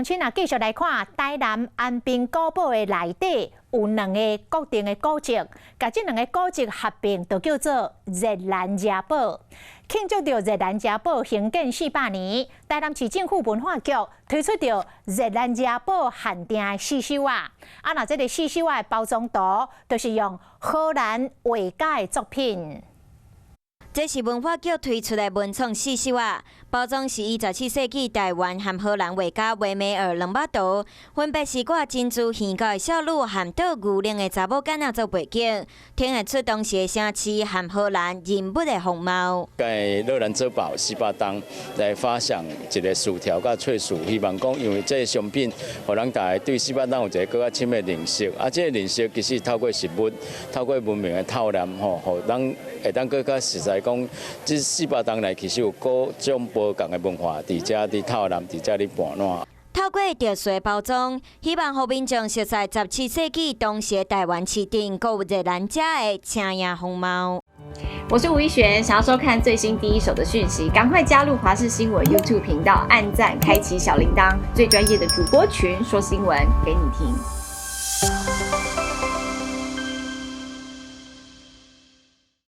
亲啊，继续来看台南安平古堡的内底有2个固定的古迹，甲这2个古迹合并，就叫做热兰遮堡。庆祝着热兰遮堡兴建400年，台南市政府文化局推出着热兰遮堡限定的四手啊！那这个四手的包装图，就是用荷兰画家的作品。这是文化局推出的文创四手啊，包装是17世纪台湾和荷兰画家维梅尔2幅图，分别是挂珍珠线高的少女和倒牛铃的查某囡仔做背景，听得出当时的城市和荷兰人物的风貌。在热兰遮堡400档来发想一个薯条甲脆薯，希望讲因为这个商品，互人大家对400档有一个更加深的认识。这个认识其实透过实物、透过文明的透览，互人会当更加实在。讲，这400档内其实有各种不同的文化，伫遮伫透览，伫遮伫盘烂。透过特殊的包装，希望互民众熟悉17世纪当时的台湾市镇，购热兰遮的青影风貌。我是吴一璇，想要收看最新第一手的讯息，赶快加入华视新闻 YouTube 频道，按赞，开启小铃铛，最专业的主播群说新闻给你听。